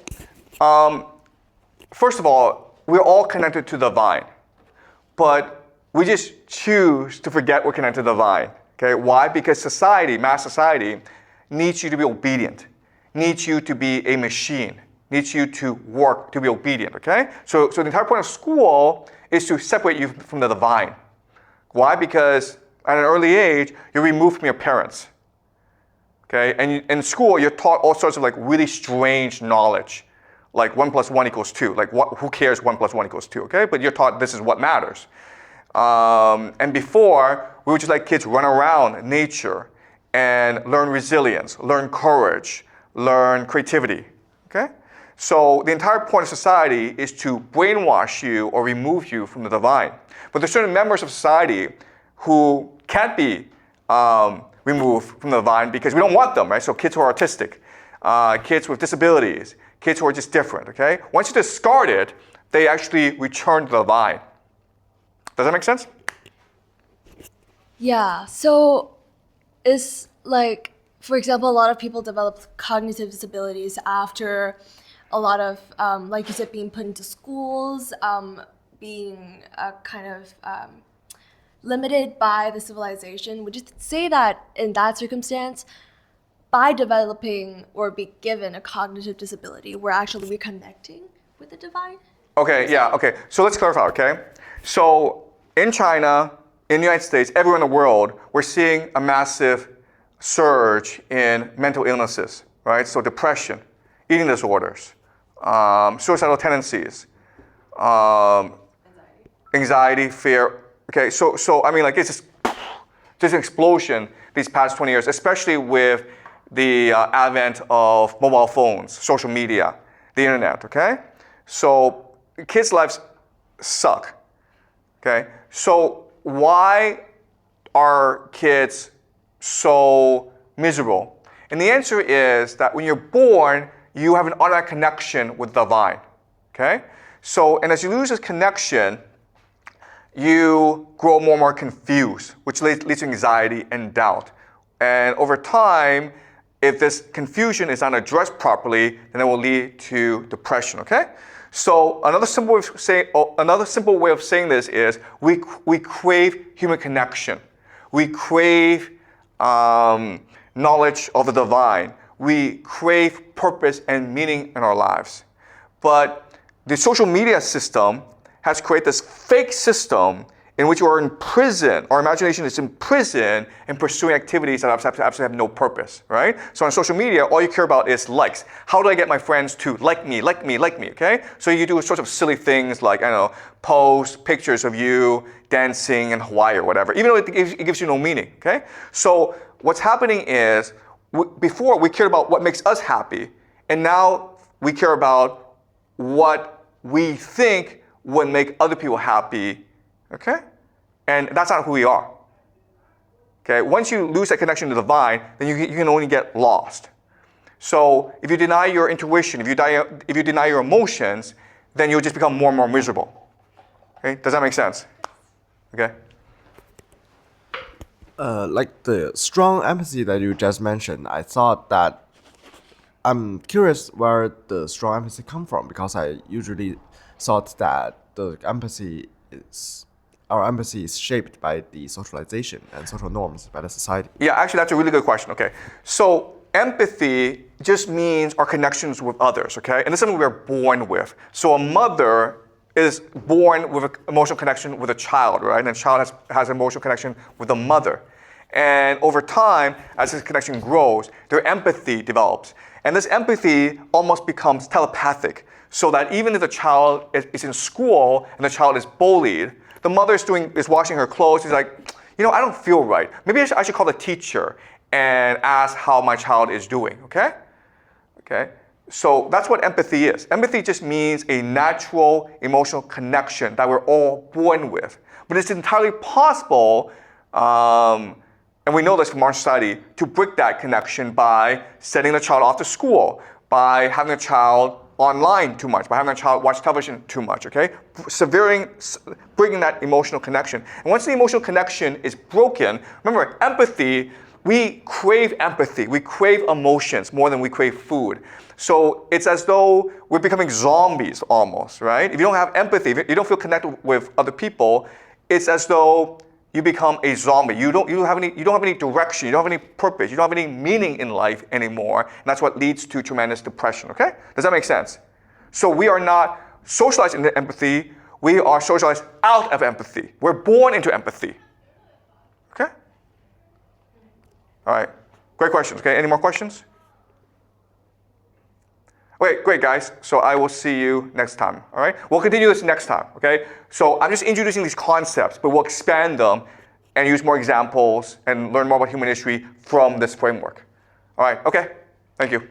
Speaker 1: first of all, we're all connected to the divine, but we just choose to forget we're connected to the divine, okay? Why? Because society, mass society, needs you to be obedient, needs you to be a machine, needs you to work to be obedient, okay? So the entire point of school is to separate you from the divine. Why? Because at an early age, you're removed from your parents, okay? And in school, you're taught all sorts of like really strange knowledge, like 1 + 1 = 2. Like who cares 1 + 1 = 2, okay? But you're taught this is what matters. And before, we would just let kids run around nature and learn resilience, learn courage, learn creativity, okay? So the entire point of society is to brainwash you or remove you from the divine. But there's certain members of society who can't be removed from the divine because we don't want them, right? So kids who are autistic, kids with disabilities, kids who are just different, okay? Once you discard it, they actually return to the divine. Does that make sense?
Speaker 2: Yeah, so it's like, for example, a lot of people develop cognitive disabilities after a lot of, like you said, being put into schools, being kind of limited by the civilization. Would you say that in that circumstance, by developing or be given a cognitive disability, we're actually reconnecting with the divine?
Speaker 1: Okay, yeah, okay. So let's clarify, okay? So in China, in the United States, everywhere in the world, we're seeing a massive surge in mental illnesses, right? So depression, eating disorders, suicidal tendencies, anxiety, fear. Okay, so I mean, like it's just an explosion these past 20 years, especially with the advent of mobile phones, social media, the internet, okay? So kids' lives suck, okay? So why are kids so miserable? And the answer is that when you're born, you have an automatic connection with the divine, okay? So, and as you lose this connection, you grow more and more confused, which leads to anxiety and doubt. And over time, if this confusion is not addressed properly, then it will lead to depression, okay? So another simple way of saying this is we crave human connection. We crave knowledge of the divine. We crave purpose and meaning in our lives. But the social media system has created this fake system in which you are in prison, our imagination is in prison in pursuing activities that absolutely have no purpose, right? So on social media, all you care about is likes. How do I get my friends to like me, okay? So you do sorts of silly things like, I don't know, post pictures of you dancing in Hawaii or whatever, even though it gives you no meaning, okay? So what's happening is, before we cared about what makes us happy, and now we care about what we think would make other people happy, okay? And that's not who we are. Okay? Once you lose that connection to the divine, then you can only get lost. So if you deny your intuition, if you deny your emotions, then you'll just become more and more miserable. Okay? Does that make sense? Okay?
Speaker 3: Like the strong empathy that you just mentioned, I thought that I'm curious where the strong empathy come from because I usually thought that our empathy is shaped by the socialization and social norms by the society.
Speaker 1: Yeah, actually, that's a really good question. Okay, so empathy just means our connections with others. Okay, and this is something we're born with. So a mother is born with an emotional connection with a child, right? And a child has an emotional connection with a mother. And over time, as this connection grows, their empathy develops. And this empathy almost becomes telepathic, so that even if the child is in school and the child is bullied, the mother is washing her clothes. She's like, I don't feel right. Maybe I should call the teacher and ask how my child is doing, okay? Okay? So that's what empathy is. Empathy just means a natural emotional connection that we're all born with. But it's entirely possible, and we know this from our society, to break that connection by sending the child off to school, by having a child online too much, by having a child watch television too much, okay? Breaking that emotional connection. And once the emotional connection is broken, remember, empathy, we crave empathy. We crave emotions more than we crave food. So it's as though we're becoming zombies almost, right? If you don't have empathy, if you don't feel connected with other people, it's as though you become a zombie. You don't have any direction, you don't have any purpose, you don't have any meaning in life anymore, and that's what leads to tremendous depression, okay? Does that make sense? So we are not socialized into empathy, we are socialized out of empathy. We're born into empathy. Okay? All right. Great questions, okay? Any more questions? Okay, great guys. So I will see you next time, all right? We'll continue this next time, okay? So I'm just introducing these concepts, but we'll expand them and use more examples and learn more about human history from this framework. All right, okay? Thank you.